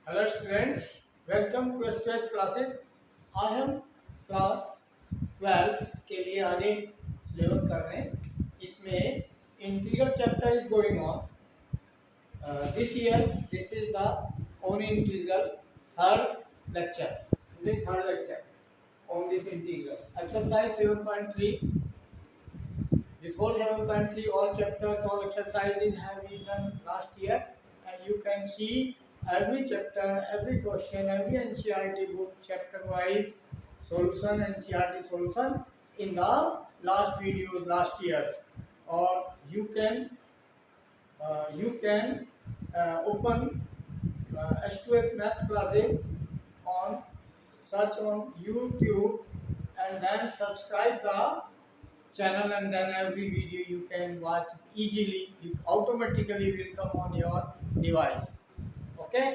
Hello students, welcome to STS classes. आज हम class 12 के लिए आगे सिलेबस कर रहे हैं. इसमें integral chapter is going on this year. This is the own integral third lecture. Today third lecture on this integral. Exercise 7.3. Before 7.3, all chapters, all exercises have been done last year, and you can see every chapter, every question, every NCERT book, chapter-wise solution, NCERT solution in the last videos, last years. Or you can open S2S maths classes on search on YouTube, and then subscribe the channel, and then every video you can watch easily. It automatically will come on your device. Okay,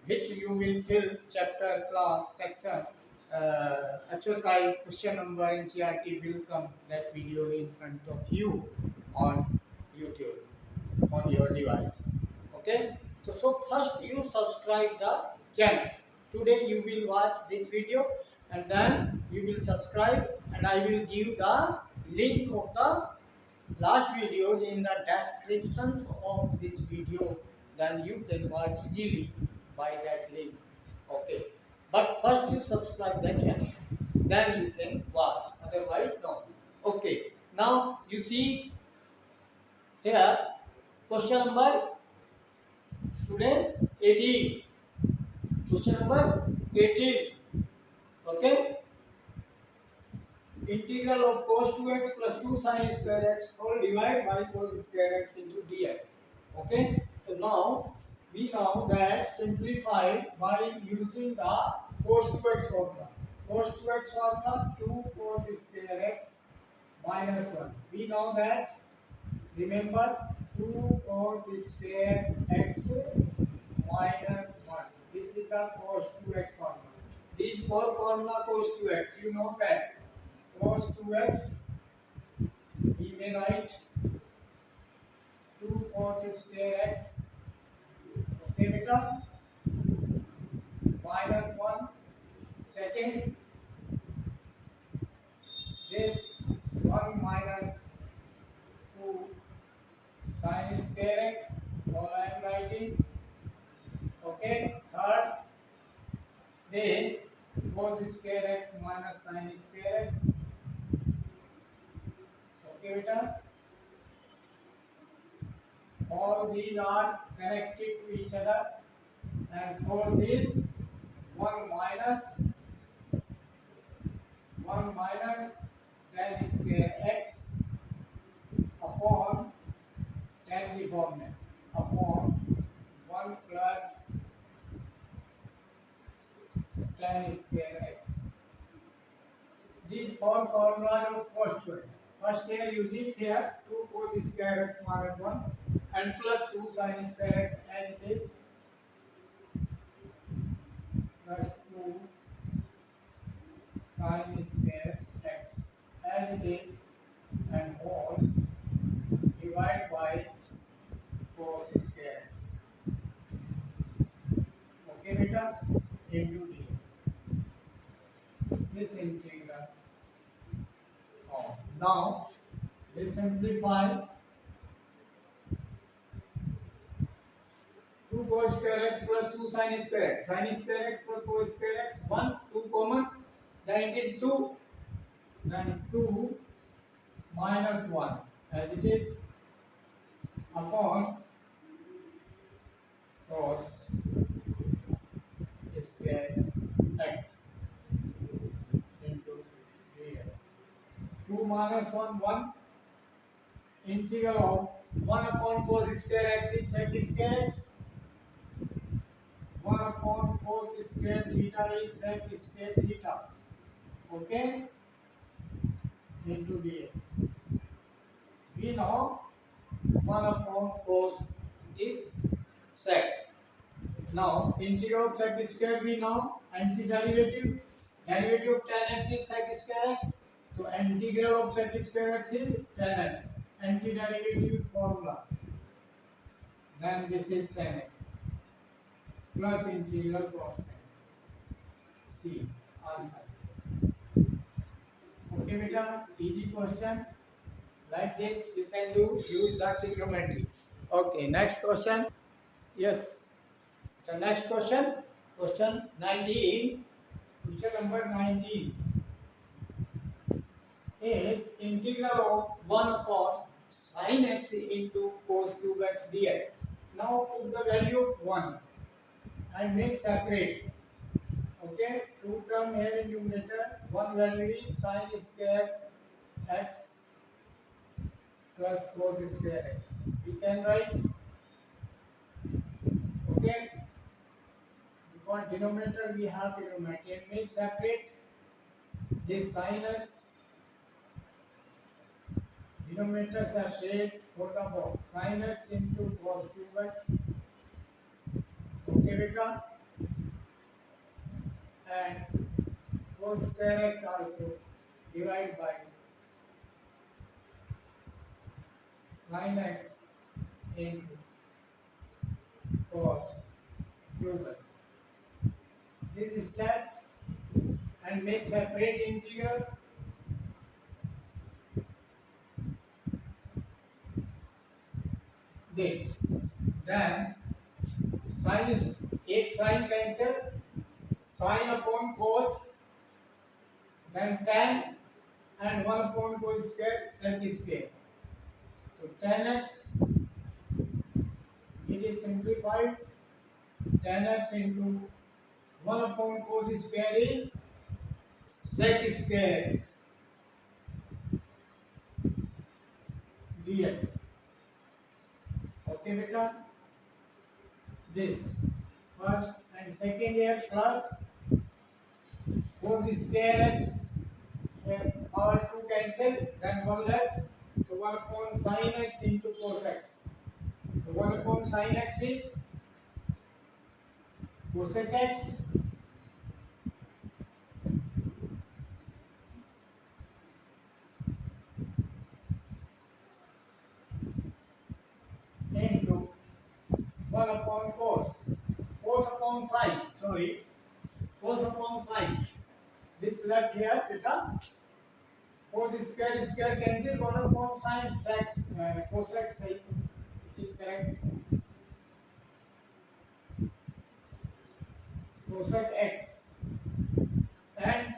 which you will fill chapter, class, section, exercise, question number, NCERT will come that video in front of you on YouTube on your device. Okay, so first you subscribe the channel. Today you will watch this video, and then you will subscribe, and I will give the link of the last videos in the descriptions of this video. Then you can watch easily by that link. Okay, but first you subscribe the channel, then you can watch, otherwise no. Okay, now you see here question number today 18. Question number 18. Okay, integral of cos 2x plus 2 sin square x whole divided by cos square x into dx. Okay, so now we know that simplify by using the cos 2x formula. Cos 2x formula 2 cos square x minus 1. We know that, remember, 2 cos square x minus 1. This is the cos 2x formula. These four formula cos 2x, you know that. Cos 2x, we may write 2 cos square x, okay beta, minus 1. Second, this 1 minus 2 sin square x, all I am writing. Okay, third, this cos square x minus sin square x. Okay beta, all these are connected to each other, and fourth is 1 minus tan square x upon tan the formula upon 1 plus tan square x. These four formulas of cos 2x. First here using here 2 cos square x minus 1 and plus 2 sin square x as it is, plus 2 sin square x as it is, and whole divide by cos square x. Okay beta, into d. This integral. Now we simplify 2 cos square x plus 2 sin square x. Sin square x plus cos square x, 1, 2 common, then it is 2. Then 2 minus 1 as it is upon cos square x into dx. 2 minus 1, 1. Integral of 1 upon cos square x is sec square x. 1 upon cos square theta is sec square theta. Okay, into dx. We know 1 upon cos is sec. Now integral of sec square we know, antiderivative. Derivative of tan x is sec square x. So integral of sec square x is tan x. Antiderivative formula. Then this is tan x. plus integral cos tan. C answer. Okay, beta, easy question. Like this, you can do use the trigonometry. Okay, next question. Yes, the next question. Question 19. Question number 19 is integral of 1 upon sin x into cos cube x dx. Now put the value of 1 and make separate. Okay, two term here in numerator. One value is sin square x plus cos square x. We can write, okay, because denominator we have denominator. Make separate this sin x, denominator separate. What about sin x into cos cube x? Okay, beta, and cos square x also divide by sin x into cos cube x. This step and make separate integral. This then sin is एक sin cancel, sin upon cos, then tan and 1 upon cos square sec square. So tan x, it is simplified. Tan x into 1 upon cos square is sec square x dx. Okay, beta. This first and second here plus cos square x, all two cancel, then 1 left. So 1 upon sin x into cos x. So 1 upon sin x is cosec x into 1 upon cos. Cos upon sin. Sorry. Cos upon sin. This left here, beta. Cos square cancel. 1 upon sin sec cosec sec. It is correct. Cosec x and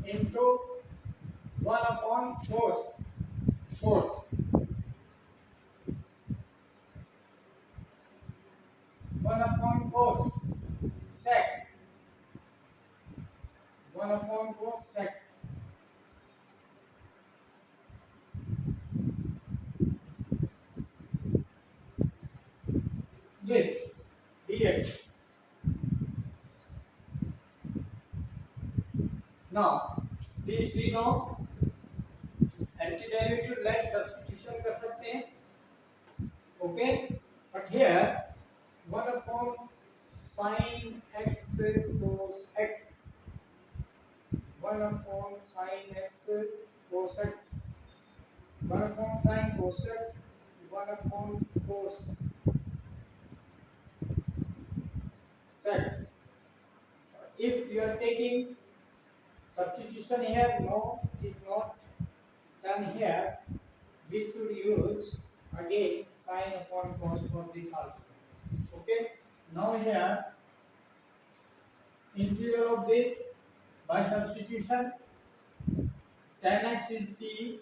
into 1 upon cos 4. 1 upon cos sec. 1 upon cos sec. This dx. Now this we know, antiderivative like substitution कर सकते हैं. Okay, but here 1 upon sin x cos x, 1 upon sin x cos x, 1 upon sin cos x, 1 upon cos sec. If you are taking substitution here, no, it is not done here. We should use again sin upon cos for this also. Okay, now here integral of this by substitution, tan x is the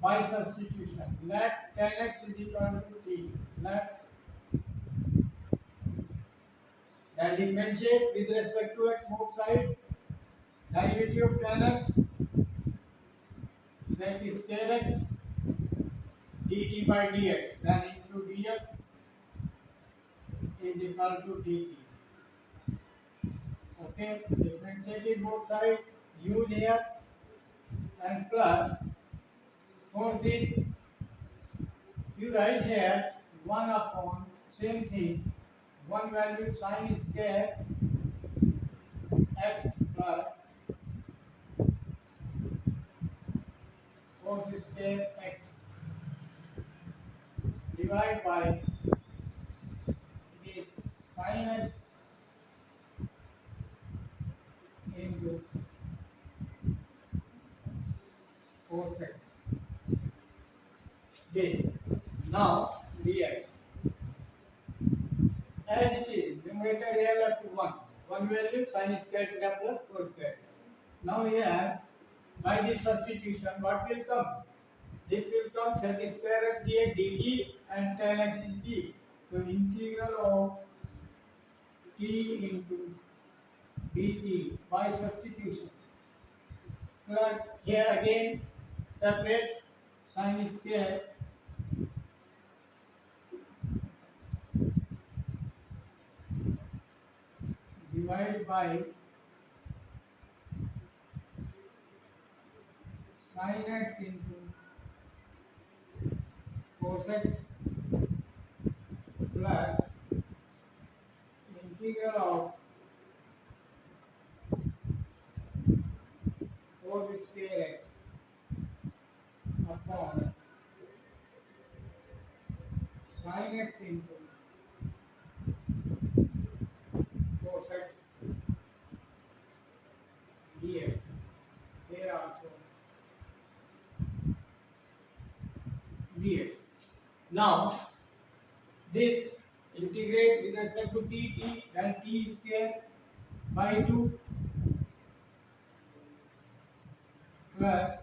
by substitution, let tan x is equal to t, let then differentiate with respect to x both side, derivative of tan x sec square x dt by dx, then into dx is equal to dt. Okay, differentiated both sides, use here and plus for this you write here 1 upon same thing, one value sin square x plus cos square x divide by this sin x into cos x. This. Now dx. As it is, numerator real up to 1. One value sin square theta plus cos square. Now here, by this substitution, what will come? This will come sec square x dx dt and tan x is t. So integral of t into dt by substitution. Plus here again separate sin square divide by sin x into cos x plus integral of cos square x upon sin x into cos x dx. Here also dx. Now this integrate with respect to t, then t square by 2 plus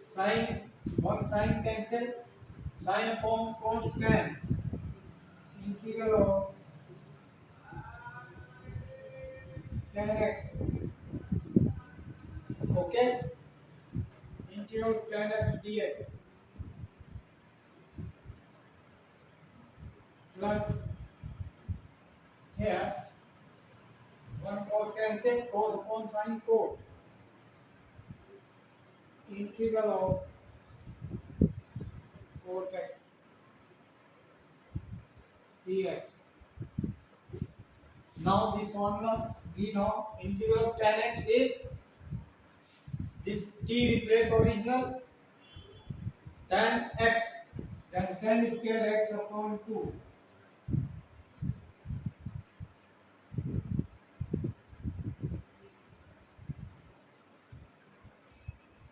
sin, one sin cancel, sin upon cos tan, integral of tan x. Okay, integral of tan x dx plus here one cos cancel, cos upon sin cot, integral of cot x dx. Now this formula we know integral of tan x is this t replace original tan x, then tan square x upon 2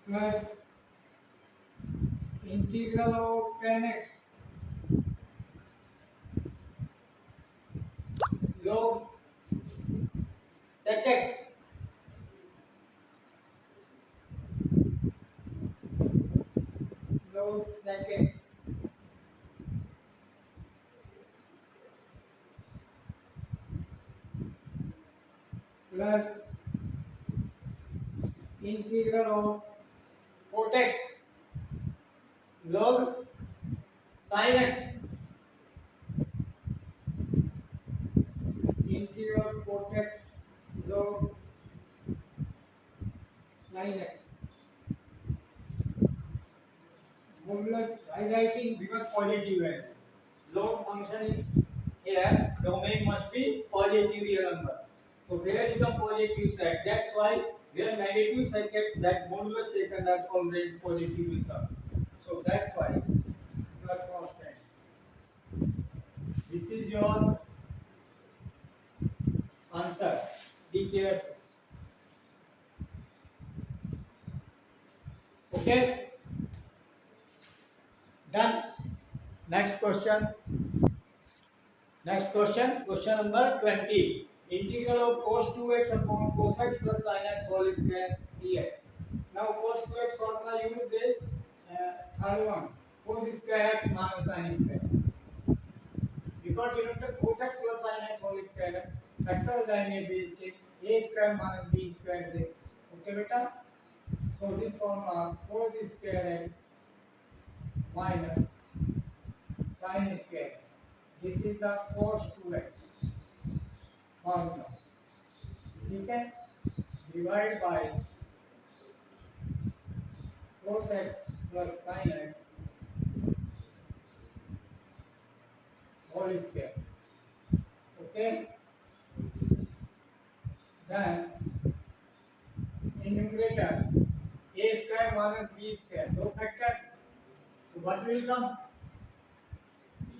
plus integral of tan x log sec x log sec x plus integral of cot x log sin x integral of cot x log sin x. Modulus by writing because positive value. Log function is here, domain must be positive real number. So where is the positive side? That's why where negative side gets that modulus taken that always positive will come. So that's why plus constant. This is your answer. Be careful. Okay. Done. Next question. Next question. Question number 20. Integral of cos 2x upon cos x plus sin x whole square dx. Now cos 2x formula use this third one. Cos square x minus sin square. Because you know the cos x plus sin x whole square factor लाएंगे b इसके a square minus b square से. Okay बेटा? So this formula cos square x minus sin square. This is the cos 2x formula. ठीक है? Divide by cos x plus sin x whole square. Okay? Then in numerator a square minus b square. दो factor. So what will come?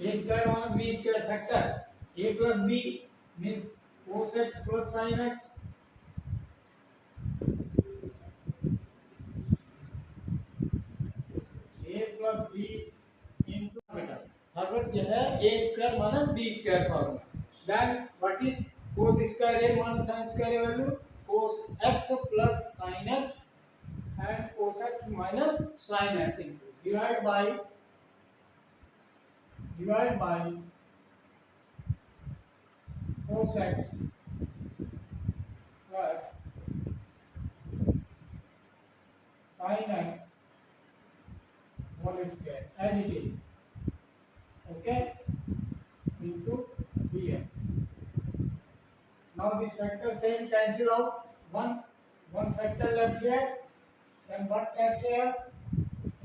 A square minus B square factor. A plus B means cos x plus sin x. A plus B into beta. Formula जो है a square minus b square formula. Then what is cos square a minus sin square a value? Cos x plus sin x and cos x minus sin x into divide by cos x plus sin x whole square as it is, okay, into dx. Now this factor same cancel out, one factor left here, then what left here?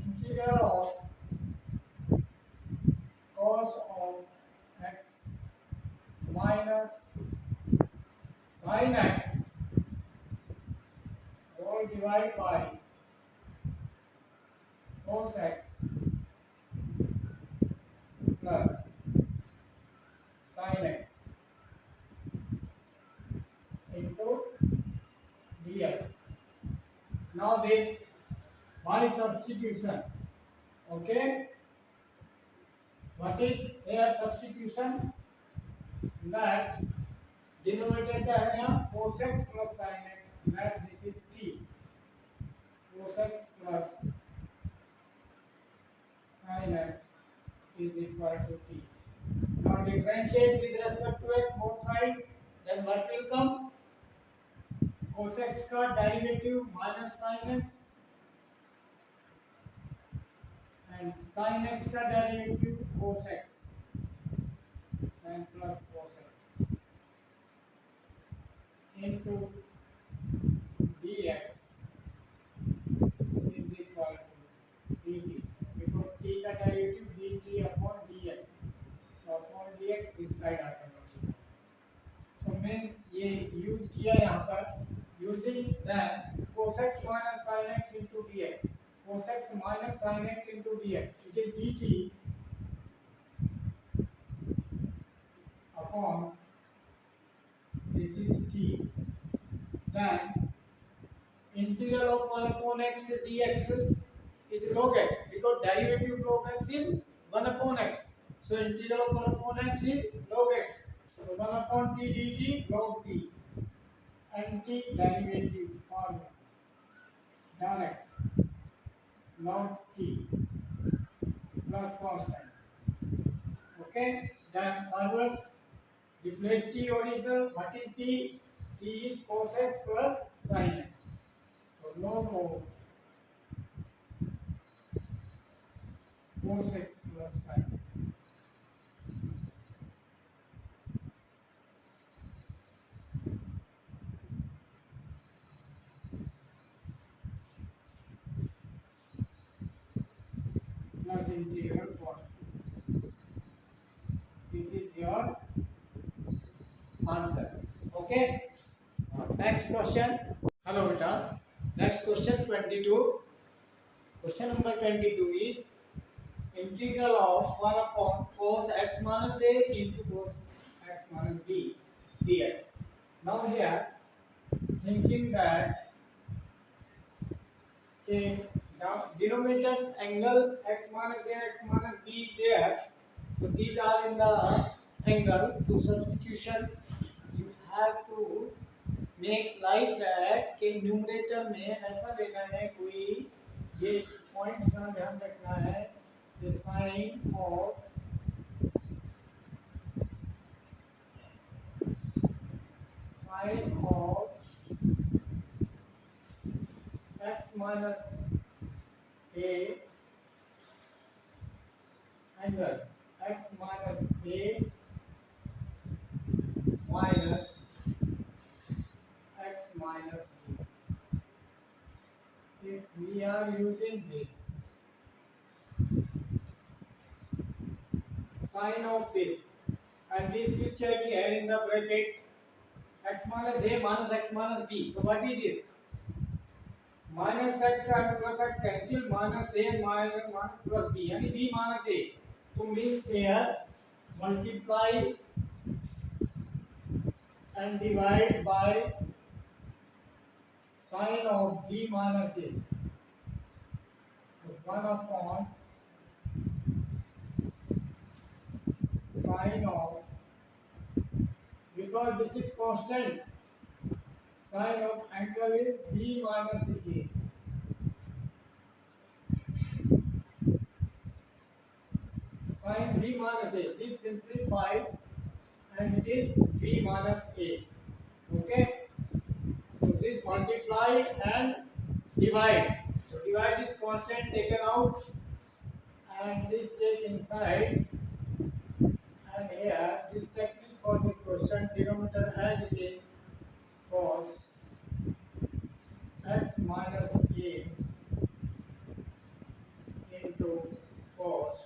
Integral of cos of x minus sin x whole divided by cos x plus sin x into dx. Now this by substitution, okay, what is here substitution? That denominator क्या है यहाँ cos x plus sin x, that this is t, cos x plus sin x is equal to t. Now differentiate with respect to x both side, then what will come? Cos x का derivative minus sin x and sin x का derivative cos x and plus cos x into dx is equal to dt, because t का derivative dt upon dx, so upon dx इस side आता है. So means ये use किया यहाँ पर using then cos x minus sin x into dx, cos x minus sin x into dx, it is dt upon this is t, then integral of 1 upon x dx is log x, because derivative log x is 1 upon x, so integral of 1 upon x is log x, so 1 upon t dt log t, and t derivative formula direct log t plus constant, okay. Then forward replace t original, what is t? T is cos x plus sin x, so log of cos x plus sin x plus integral for, this is your answer, okay. Next question. Hello beta. Next question 22. Question number 22 is integral of 1 upon cos x minus a into cos x minus b dx. Now here thinking that a denominator angle x minus a x minus b is there, so these are in the angle. To substitution you have to make like that कि numerator में ऐसा लेना है कोई, ये point का ध्यान रखना है कि sign of x minus a angle x minus a minus x minus b. If we are using this sine of this and this will check here in the bracket x minus a minus x minus b. So what is this? Minus x and plus x cancel, minus a minus plus b, यानी b minus a. to means here multiply and divide by sine of b minus a. So 1 upon sine of, because this is constant, sine of angle is b minus a. Sine b minus a. This simplified and it is b minus a. Okay. So this multiply and divide. So divide is constant taken out and this take inside, and here this technique for this question, denominator as it is cos x minus a into cos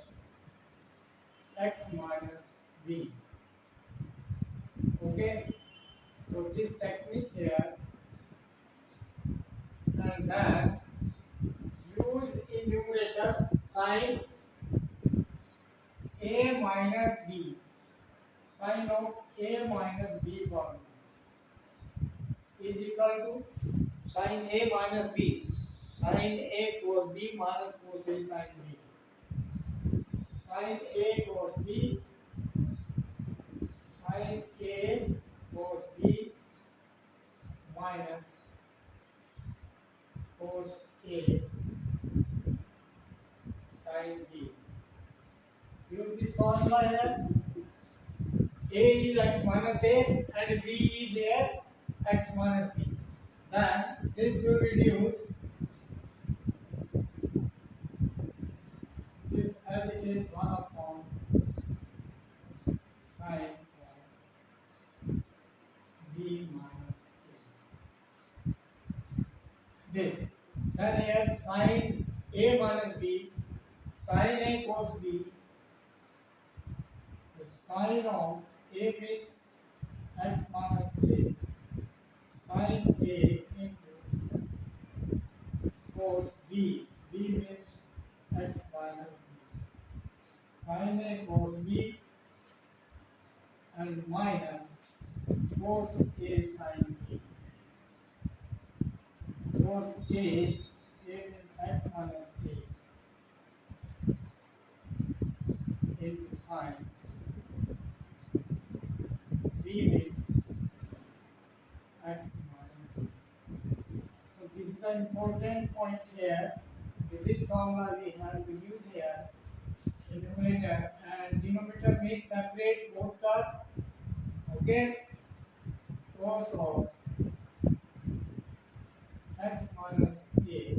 x minus b. Okay, so this technique here, and then use in numerator sin a minus b, sin of a minus b formula is equal to sin a minus b, sin a cos b minus cos a sin b, sin a cos b, sin a cos b minus cos a sin b. Use this formula here. A is x minus a and b is a x minus b. Then this will reduce this as it is 1 upon sin b minus a. This. Then here sin a minus b, sin a cos b, so sin of a means x minus a, sin a into cos b, b means x minus b, sin a cos b and minus cos a sin b, cos a means x minus a into sin b means x minus b. So this is the important point here. With this formula we have to use here in numerator, and denominator makes separate both the, okay, cos of x minus a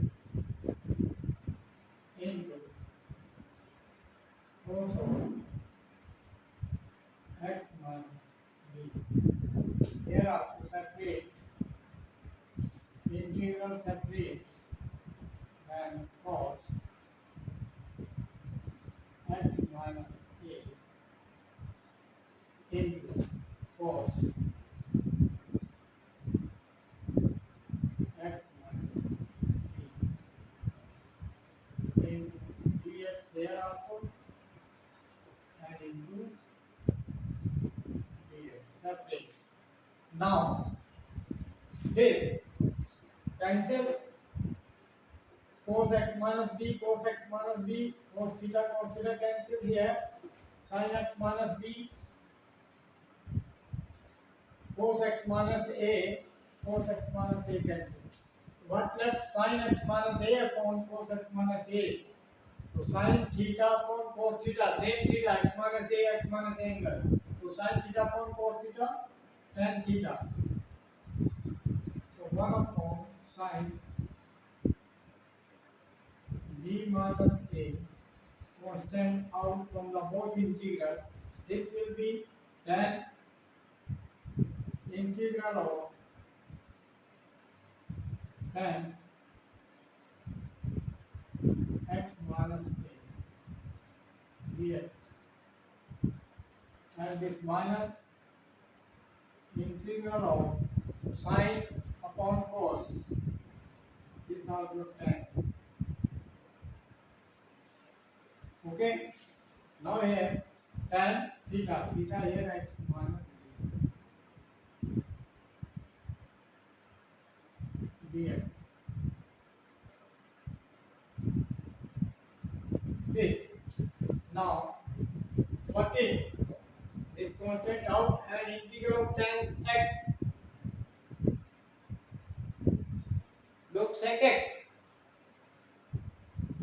into cos of x minus b. Here also separate, integral separate, and cos x minus a into cos x minus b into dx here also and into dx separate. Now this cancel cos x minus b, cos x minus b, cos theta cancel here, sin x minus b, cos x minus a, cos x minus a cancel. What left? Sin x minus a upon cos x minus a. So sin theta upon cos theta, same theta, x minus a angle. So sin theta upon cos theta, tan theta. So 1 upon sin b minus a, constant out from the both integral. This will be tan integral of tan x minus a dx, and this minus integral of sin upon cos, this also tan. Okay, Now here tan theta, theta here x minus dx. This. Now, what is this constant out and integral of tan x? Log sec x.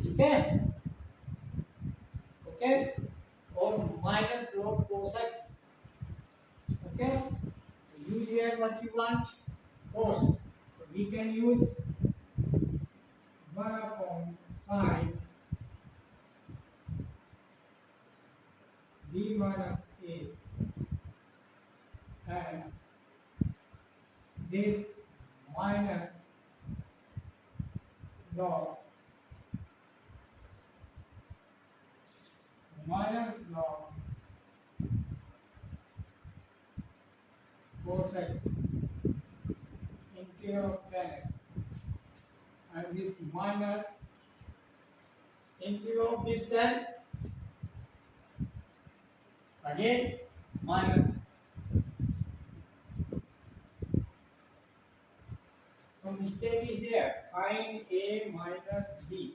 ठीक है? Okay? और minus log cos x. Okay? Use here what you want. Cos. So we can use 1 upon sine b minus a and this minus log cos x integral of tan x and this minus integral of this tan again minus. So mistake is there. Sin a minus b.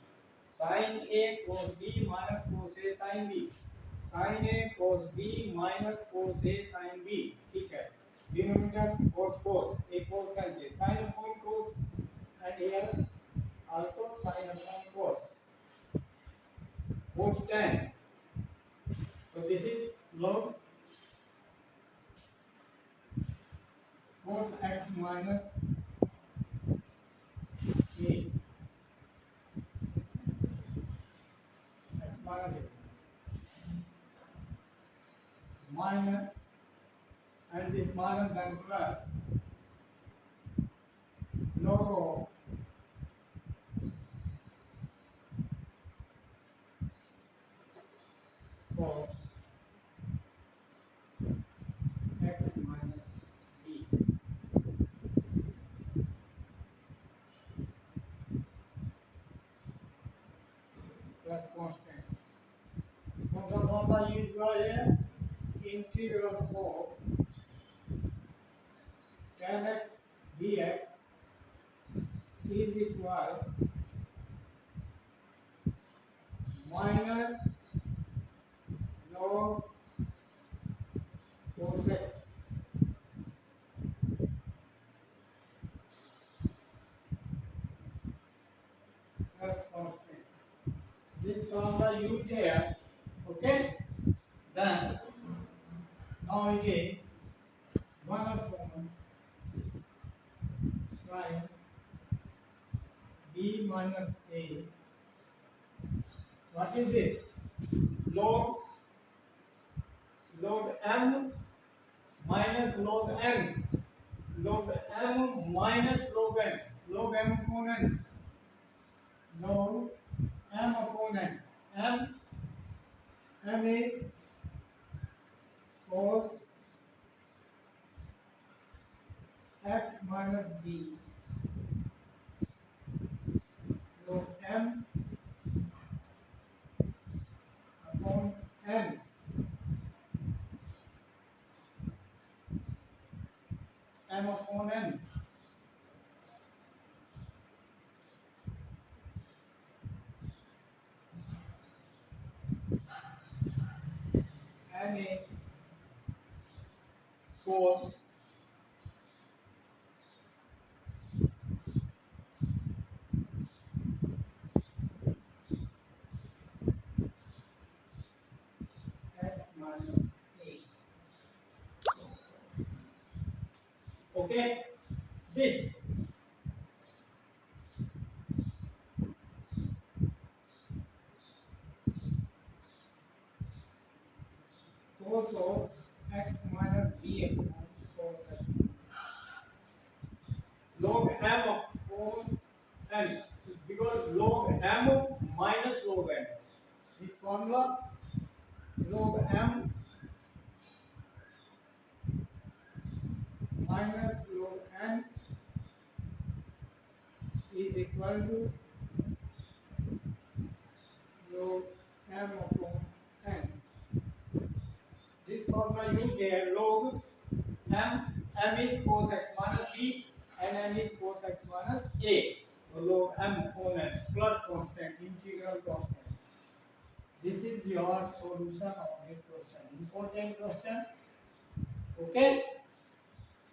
Sin a cos b minus cos a sin b. Sin a cos b minus cos a sin b. ठीक है. Denominator cos a cos का ये sin upon cos and here also sin upon cos. Cos tan. So this is log cos x minus a x minus a minus and this minus then plus log of cos x minus b plus constant. कौन सा formula use हुआ है? Integral of tan x dx is equal minus log cos x plus constant. This formula used here. Okay. Then now again 1 upon sine b minus a. What is this? Log m minus log n. Log m minus log n. Log m upon n. Log m upon n. M is cos x minus b. Log m upon n. M upon n. N is cos x minus a. Okay, this cos of x minus b upon cos x. Log m upon n because log m minus log n. This formula log m minus log n is equal to log m upon n. to there log m is cos x minus b and n is cos x minus a. So log m on x plus constant, integral constant. This is your solution of this question. Important question. Okay.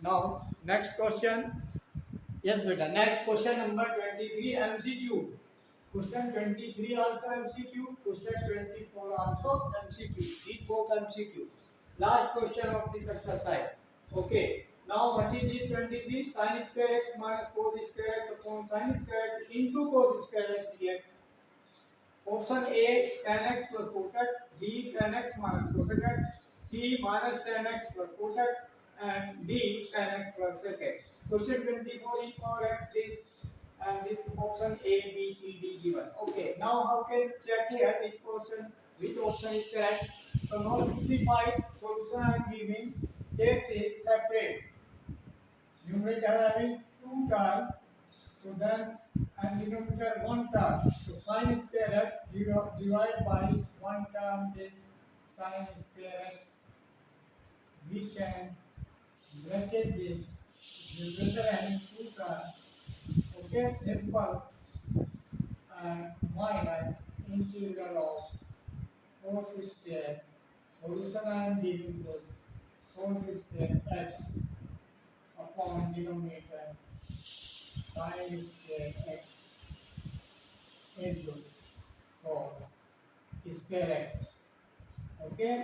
Now next question. Yes, beta. Next question number 23 MCQ. Question 23 also MCQ. Question 24 also MCQ. These both MCQ. Last question of this exercise. Okay. Now what is this 23? Sin square x minus cos square x upon sin square x into cos square x dx. Option A tan x plus cot x, B tan x minus cosec x, C minus tan x plus cot x, and D tan x plus sec x. Question 24 e power x is and this option A, B, C, D given. Okay, now how can check here which option is correct? So now simplify solution I am giving. Take this separate. Numerator having two terms. So that's and denominator one term. So sin square x divide by one term is sin square x. We can bracket this numerator having two terms. Okay, simple and minus integral of cos square. Solution I am giving for cos square x upon denominator sin square x into cos square x. Okay.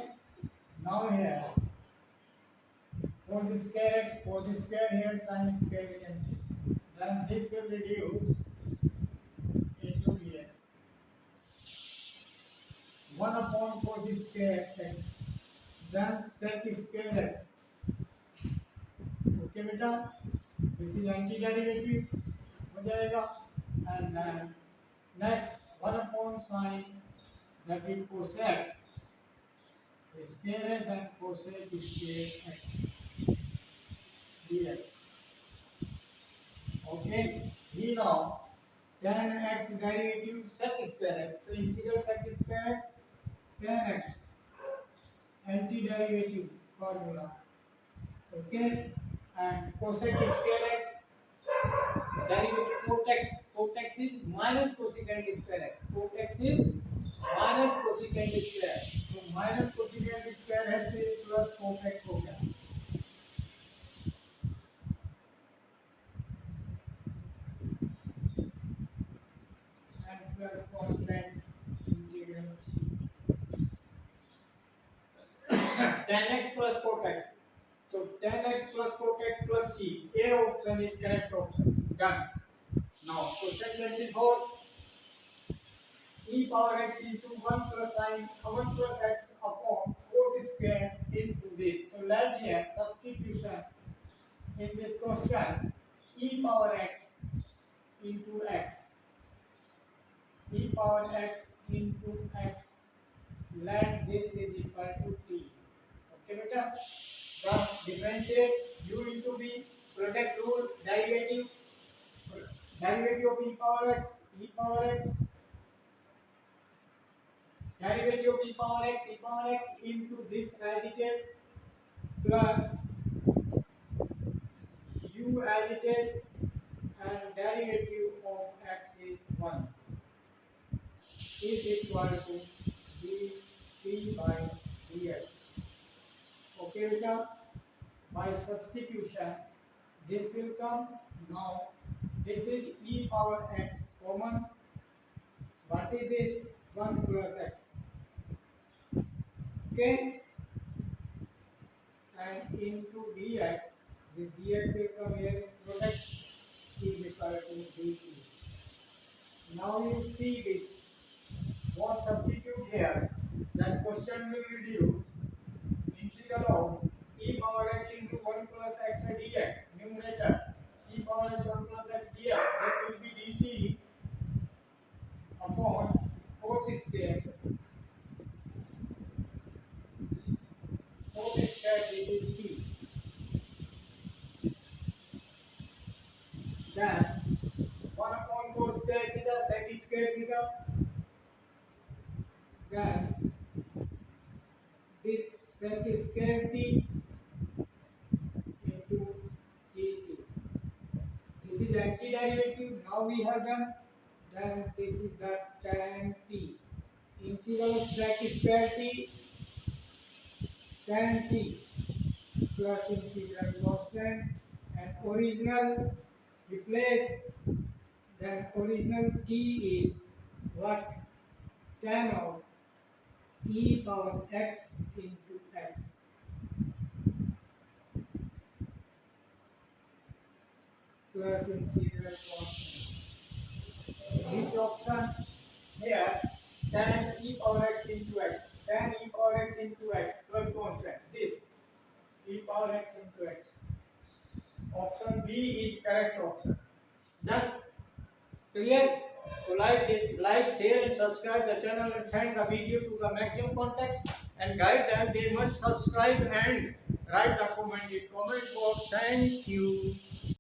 Now here cos square x, cos square here, sin square cancel. Then this will reduce into dx. 1 upon cos square x. Then sec square x. Okay बेटा, this is anti-derivative हो जाएगा. And then next 1 upon sin that is cosec square then cosec square x dx. Okay, we know tan x derivative sec square x. So integral sec square x tan x anti-derivative formula. Okay, and cosec square x derivative cot x is minus cosecant square x. Cot x is minus cosecant square. So minus cosecant square x is plus cot x हो गया. And plus constant integral tan x plus cot x. So tan x plus cot x plus c. A option is correct option. Done. Now question 24. E power x into 1 plus sin 1 plus x upon cos square into this. So let here substitution in this question. E power x into x. E power x into x. Let this is equal to t. Okay, beta. Thus differentiate u into v. Product rule derivative of e power x. E power x. Derivative of e power x into this as it is plus u as it is and derivative of x is 1 is equal to dt by dx. Okay, beta. By substitution this will come. Now this is e power x common. What is this? 1 plus x. Okay, and into dx, this dx will come here in product is equal to dt. Now you see this, what substitute here, that question will reduce integral of e power x into 1 plus x dx, numerator, e power x 1 plus x dx, this will be dt upon cos square. Cos square dt. Then 1 upon cos square theta sec square theta. Then this sec square t into dt. This is antiderivative. Now we have done. Then this is the tan t. Integral of sec square t, tan t plus integral constant, and original replace. Then original t is what? Tan of e power x into x plus integral constant. Which option? Here, tan e power x into x, tan e power x into x plus constant. This e power x into x. Option B is correct option. Done. Clear? So like, share and subscribe the channel and send the video to the maximum contact and guide them. They must subscribe and write the comment in comment box. Thank you.